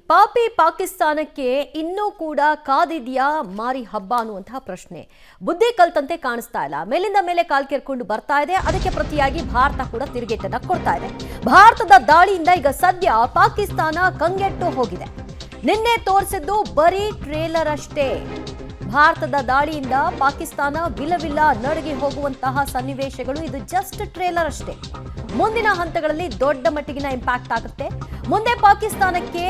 ಪಾಪಿ ಪಾಕಿಸ್ತಾನಕ್ಕೆ ಇನ್ನೂ ಕೂಡ ಕಾದಿದೆಯಾ ಮಾರಿ ಹಬ್ಬ ಅನ್ನುವಂತಹ ಪ್ರಶ್ನೆ ಬುದ್ಧಿ ಕಲ್ತಂತೆ ಕಾಣಿಸ್ತಾ ಇಲ್ಲ. ಮೇಲಿಂದ ಮೇಲೆ ಕಾಲ್ ಕೆರ್ಕೊಂಡು ಬರ್ತಾ ಇದೆ. ಅದಕ್ಕೆ ಪ್ರತಿಯಾಗಿ ಭಾರತ ಕೂಡ ತಿರುಗೇಟನ್ನ ಕೊಡ್ತಾ ಇದೆ. ಭಾರತದ ದಾಳಿಯಿಂದ ಈಗ ಸದ್ಯ ಪಾಕಿಸ್ತಾನ ಕಂಗೆಟ್ಟು ಹೋಗಿದೆ. ನಿನ್ನೆ ತೋರಿಸಿದ್ದು ಬರೀ ಟ್ರೇಲರ್ ಅಷ್ಟೇ. ಭಾರತದ ದಾಳಿಯಿಂದ ಪಾಕಿಸ್ತಾನ ವಿಲವಿಲ್ಲ ನಡುಗಿ ಹೋಗುವಂತಹ ಸನ್ನಿವೇಶಗಳು ಇದು ಜಸ್ಟ್ ಟ್ರೇಲರ್ ಅಷ್ಟೇ. ಮುಂದಿನ ಹಂತಗಳಲ್ಲಿ ದೊಡ್ಡ ಮಟ್ಟಿಗಿನ ಇಂಪ್ಯಾಕ್ಟ್ ಆಗುತ್ತೆ. ಮುಂದೆ ಪಾಕಿಸ್ತಾನಕ್ಕೆ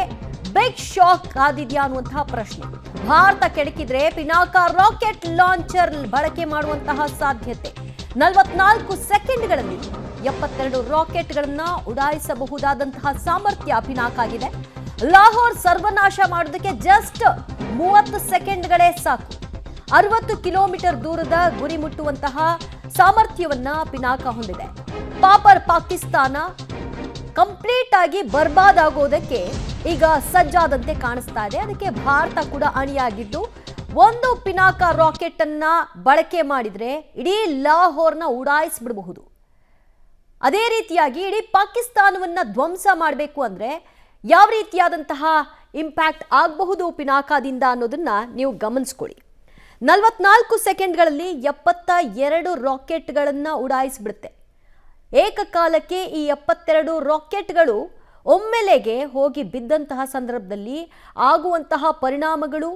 ಬಿಗ್ ಶಾಕ್ ಕಾದಿದ್ಯಾ ಅನ್ನುವಂತಹ ಪ್ರಶ್ನೆ. ಭಾರತ ಕೆಡಕಿದ್ರೆ ಪಿನಾಕ ರಾಕೆಟ್ ಲಾಂಚರ್ ಬಳಕೆ ಮಾಡುವಂತಹ ಸಾಧ್ಯತೆ. 44 ಸೆಕೆಂಡ್ಗಳಲ್ಲಿ 72 ರಾಕೆಟ್ಗಳನ್ನ ಉಡಾಯಿಸಬಹುದಾದಂತಹ ಸಾಮರ್ಥ್ಯ ಪಿನಾಕ್ ಆಗಿದೆ. ಲಾಹೋರ್ ಸರ್ವನಾಶ ಮಾಡೋದಕ್ಕೆ ಜಸ್ಟ್ 30 ಸೆಕೆಂಡ್ಗಳೇ ಸಾಕು. 60 ಕಿಲೋಮೀಟರ್ ದೂರದ ಗುರಿ ಮುಟ್ಟುವಂತಹ ಸಾಮರ್ಥ್ಯವನ್ನ ಪಿನಾಕ ಹೊಂದಿದೆ. ಪಾಪರ್ ಪಾಕಿಸ್ತಾನ ಕಂಪ್ಲೀಟ್ ಆಗಿ ಬರ್ಬಾದ್ ಆಗೋದಕ್ಕೆ ಈಗ ಸಜ್ಜಾದಂತೆ ಕಾಣಿಸ್ತಾ ಇದೆ. ಅದಕ್ಕೆ ಭಾರತ ಕೂಡ ಅಣಿಯಾಗಿದ್ದು ಒಂದು ಪಿನಾಕ ರಾಕೆಟ್ ಅನ್ನ ಬಳಕೆ ಮಾಡಿದ್ರೆ ಇಡೀ ಲಾಹೋರ್ನ ಉಡಾಯಿಸ್ಬಿಡಬಹುದು. ಅದೇ ರೀತಿಯಾಗಿ ಇಡೀ ಪಾಕಿಸ್ತಾನವನ್ನ ಧ್ವಂಸ ಮಾಡಬೇಕು ಅಂದ್ರೆ ಯಾವ ರೀತಿಯಾದಂತಹ ಇಂಪ್ಯಾಕ್ಟ್ ಆಗಬಹುದು ಪಿನಾಕದಿಂದ ಅನ್ನೋದನ್ನ ನೀವು ಗಮನಿಸ್ಕೊಳ್ಳಿ. 44 ಸೆಕೆಂಡ್ಗಳಲ್ಲಿ 72 ರಾಕೆಟ್ಗಳನ್ನ ಉಡಾಯಿಸ್ಬಿಡುತ್ತೆ. ಏಕಕಾಲಕ್ಕೆ ಈ 72 ರಾಕೆಟ್ಗಳು ಒಮ್ಮೆಲೆಗೆ ಹೋಗಿ ಬಿದ್ದಂತಹ ಸಂದರ್ಭದಲ್ಲಿ ಆಗುವಂತಹ ಪರಿಣಾಮಗಳು,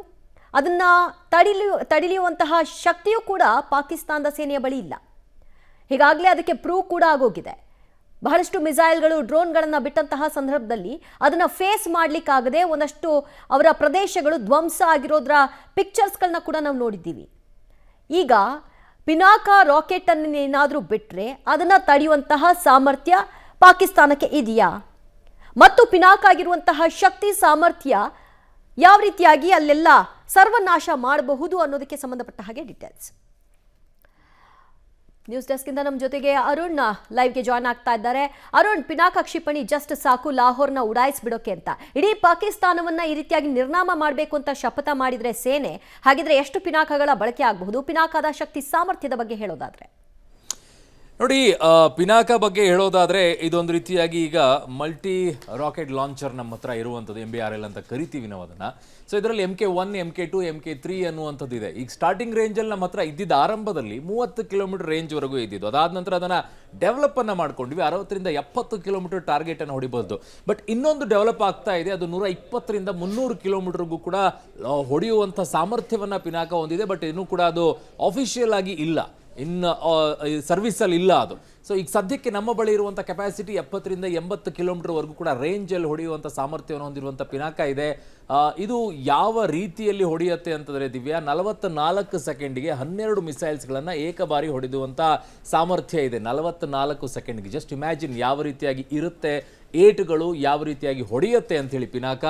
ಅದನ್ನ ತಡೆಯುವಂತಹ ಶಕ್ತಿಯೂ ಕೂಡ ಪಾಕಿಸ್ತಾನದ ಸೇನೆಯ ಬಳಿ ಇಲ್ಲ. ಹೀಗಾಗಲೇ ಅದಕ್ಕೆ ಪ್ರೂವ್ ಕೂಡ ಆಗೋಗಿದೆ. ಬಹಳಷ್ಟು ಮಿಸೈಲ್ಗಳು, ಡ್ರೋನ್ಗಳನ್ನು ಬಿಟ್ಟಂತಹ ಸಂದರ್ಭದಲ್ಲಿ ಅದನ್ನು ಫೇಸ್ ಮಾಡಲಿಕ್ಕಾಗದೆ ಒಂದಷ್ಟು ಅವರ ಪ್ರದೇಶಗಳು ಧ್ವಂಸ ಆಗಿರೋದ್ರ ಪಿಕ್ಚರ್ಸ್ಗಳನ್ನ ಕೂಡ ನಾವು ನೋಡಿದ್ದೀವಿ. ಈಗ ಪಿನಾಕ ರಾಕೆಟ್ ಅನ್ನು ಏನಾದರೂ ಬಿಟ್ಟರೆ ಅದನ್ನು ತಡೆಯುವಂತಹ ಸಾಮರ್ಥ್ಯ ಪಾಕಿಸ್ತಾನಕ್ಕೆ ಇದೆಯಾ? ಮತ್ತು ಪಿನಾಕ ಆಗಿರುವಂತಹ ಶಕ್ತಿ ಸಾಮರ್ಥ್ಯ ಯಾವ ರೀತಿಯಾಗಿ ಅಲ್ಲೆಲ್ಲ ಸರ್ವನಾಶ ಮಾಡಬಹುದು ಅನ್ನೋದಕ್ಕೆ ಸಂಬಂಧಪಟ್ಟ ಹಾಗೆ ಡೀಟೇಲ್ಸ್. ನ್ಯೂಸ್ ಡೆಸ್ಕ್ ಇಂದ ನಮ್ಮ ಜೊತೆಗೆ ಅರುಣ್ ಲೈವ್ಗೆ ಜಾಯ್ನ್ ಆಗ್ತಾ ಇದ್ದಾರೆ. ಅರುಣ್, ಪಿನಾಕ ಕ್ಷಿಪಣಿ ಜಸ್ಟ್ ಸಾಕು ಲಾಹೋರ್ನ ಉಡಾಯಿಸ್ಬಿಡೋಕೆ ಅಂತ ಇಡೀ ಪಾಕಿಸ್ತಾನವನ್ನ ಈ ರೀತಿಯಾಗಿ ನಿರ್ನಾಮ ಮಾಡಬೇಕು ಅಂತ ಶಪಥ ಮಾಡಿದ್ರೆ ಸೇನೆ, ಹಾಗಿದ್ರೆ ಎಷ್ಟು ಪಿನಾಕಗಳ ಬಳಕೆ ಆಗಬಹುದು? ಪಿನಾಕದ ಶಕ್ತಿ ಸಾಮರ್ಥ್ಯದ ಬಗ್ಗೆ ಹೇಳೋದಾದ್ರೆ ನೋಡಿ, ಪಿನಾಕ ಬಗ್ಗೆ ಹೇಳೋದಾದ್ರೆ ಇದೊಂದು ರೀತಿಯಾಗಿ ಈಗ ಮಲ್ಟಿ ರಾಕೆಟ್ ಲಾಂಚರ್ ನಮ್ಮ ಹತ್ರ ಇರುವಂಥದ್ದು, MBRL ಅಂತ ಕರಿತೀವಿ ನಾವು ಅದನ್ನ. ಸೊ ಇದರಲ್ಲಿ MK1, MK2, MK3 ಅನ್ನುವಂಥದ್ದು ಇದೆ. ಈಗ ಸ್ಟಾರ್ಟಿಂಗ್ ರೇಂಜಲ್ಲಿ ನಮ್ಮ ಹತ್ರ ಇದ್ದಿದ್ದ ಆರಂಭದಲ್ಲಿ 30 ಕಿಲೋಮೀಟರ್ ರೇಂಜ್ವರೆಗೂ ಇದ್ದಿದ್ದು. ಅದಾದ ನಂತರ ಅದನ್ನ ಡೆವಲಪ್ ಅನ್ನ ಮಾಡ್ಕೊಂಡ್ವಿ. 60ರಿಂದ 70 ಕಿಲೋಮೀಟರ್ ಟಾರ್ಗೆಟ್ ಅನ್ನು ಹೊಡಿಬಹುದು. ಬಟ್ ಇನ್ನೊಂದು ಡೆವಲಪ್ ಆಗ್ತಾ ಇದೆ, ಅದು 120ರಿಂದ 300 ಕಿಲೋಮೀಟರ್ಗೂ ಕೂಡ ಹೊಡೆಯುವಂಥ ಸಾಮರ್ಥ್ಯವನ್ನ ಪಿನಾಕ ಹೊಂದಿದೆ. ಬಟ್ ಇನ್ನೂ ಕೂಡ ಅದು ಆಫಿಷಿಯಲ್ ಆಗಿ ಇಲ್ಲ, ಇನ್ನು ಸರ್ವಿಸಲ್ಲಿ ಇಲ್ಲ ಅದು. ಸೊ ಈಗ ಸದ್ಯಕ್ಕೆ ನಮ್ಮ ಬಳಿ ಇರುವಂಥ ಕೆಪಾಸಿಟಿ 70ರಿಂದ 80 ಕಿಲೋಮೀಟರ್ವರೆಗೂ ಕೂಡ ರೇಂಜಲ್ಲಿ ಹೊಡೆಯುವಂಥ ಸಾಮರ್ಥ್ಯವನ್ನು ಹೊಂದಿರುವಂಥ ಪಿನಾಕ ಇದೆ. ಇದು ಯಾವ ರೀತಿಯಲ್ಲಿ ಹೊಡೆಯುತ್ತೆ ಅಂತಂದರೆ ದಿವ್ಯಾ, 44 ಸೆಕೆಂಡಿಗೆ 12 ಮಿಸೈಲ್ಸ್ಗಳನ್ನು ಏಕಬಾರಿ ಹೊಡೆದುವಂಥ ಸಾಮರ್ಥ್ಯ ಇದೆ. 44 ಸೆಕೆಂಡ್ಗೆ ಜಸ್ಟ್ ಇಮ್ಯಾಜಿನ್ ಯಾವ ರೀತಿಯಾಗಿ ಇರುತ್ತೆ, ಏಟುಗಳು ಯಾವ ರೀತಿಯಾಗಿ ಹೊಡೆಯುತ್ತೆ ಅಂಥೇಳಿ ಪಿನಾಕ.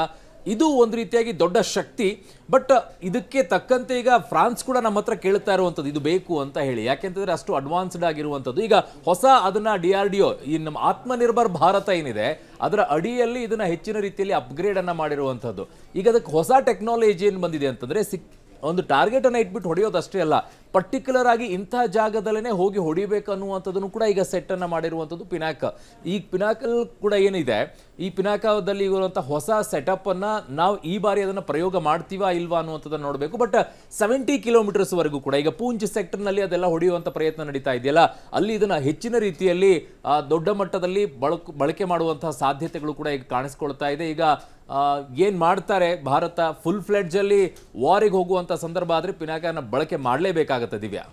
ಇದು ಒಂದು ರೀತಿಯಾಗಿ ದೊಡ್ಡ ಶಕ್ತಿ. ಬಟ್ ಇದಕ್ಕೆ ತಕ್ಕಂತೆ ಈಗ ಫ್ರಾನ್ಸ್ ಕೂಡ ನಮ್ಮ ಹತ್ರ ಕೇಳ್ತಾ ಇರುವಂಥದ್ದು ಇದು ಬೇಕು ಅಂತ ಹೇಳಿ. ಯಾಕೆಂತಂದ್ರೆ ಅಷ್ಟು ಅಡ್ವಾನ್ಸ್ಡ್ ಆಗಿರುವಂಥದ್ದು. ಈಗ ಹೊಸ ಅದನ್ನ DRDO, ಈ ನಮ್ಮ ಆತ್ಮನಿರ್ಭರ್ ಭಾರತ ಏನಿದೆ ಅದರ ಅಡಿಯಲ್ಲಿ ಇದನ್ನ ಹೆಚ್ಚಿನ ರೀತಿಯಲ್ಲಿ ಅಪ್ಗ್ರೇಡ್ ಅನ್ನ ಮಾಡಿರುವಂಥದ್ದು. ಈಗ ಅದಕ್ಕೆ ಹೊಸ ಟೆಕ್ನಾಲಜಿ ಏನು ಬಂದಿದೆ ಅಂತಂದ್ರೆ ಒಂದು ಟಾರ್ಗೆಟ್ ಅನ್ನ ಇಟ್ಬಿಟ್ಟು ಹೊಡೆಯೋದಷ್ಟೇ ಅಲ್ಲ, ಪರ್ಟಿಕ್ಯುಲರ್ ಆಗಿ ಇಂತಹ ಜಾಗದಲ್ಲೇ ಹೋಗಿ ಹೊಡಿಬೇಕು ಅನ್ನುವಂಥದ್ದನ್ನು ಕೂಡ ಈಗ ಸೆಟ್ ಅನ್ನ ಮಾಡಿರುವಂಥದ್ದು ಪಿನಾಕ. ಈ ಪಿನಾಕಲ್ ಕೂಡ ಏನಿದೆ, ಈ ಪಿನಾಕದಲ್ಲಿ ಇರುವಂಥ ಹೊಸ ಸೆಟಪ್ ಅನ್ನ ನಾವು ಈ ಬಾರಿ ಅದನ್ನ ಪ್ರಯೋಗ ಮಾಡ್ತೀವಾ ಇಲ್ವಾ ಅನ್ನುವಂಥದ್ದನ್ನು ನೋಡಬೇಕು. ಬಟ್ 70 ಕಿಲೋಮೀಟರ್ಸ್ ವರೆಗೂ ಕೂಡ ಈಗ ಪೂಂಚ್ ಸೆಕ್ಟರ್ನಲ್ಲಿ ಅದೆಲ್ಲ ಹೊಡೆಯುವಂಥ ಪ್ರಯತ್ನ ನಡೀತಾ ಇದೆಯಲ್ಲ, ಅಲ್ಲಿ ಇದನ್ನ ಹೆಚ್ಚಿನ ರೀತಿಯಲ್ಲಿ ದೊಡ್ಡ ಮಟ್ಟದಲ್ಲಿ ಬಳಕೆ ಮಾಡುವಂತಹ ಸಾಧ್ಯತೆಗಳು ಕೂಡ ಈಗ ಕಾಣಿಸ್ಕೊಳ್ತಾ ಇದೆ. ಈಗ ಏನ್ ಮಾಡ್ತಾರೆ ಭಾರತ, ಫುಲ್ ಫ್ಲೆಡ್ಜ್ ಅಲ್ಲಿ ವಾರಿಗೆ ಹೋಗುವಂತ ಸಂದರ್ಭ ಆದ್ರೆ ಪಿನಾಕನ ಬಳಕೆ ಮಾಡಲೇಬೇಕಾಗತ್ತೆ ದಿವ್ಯಾ.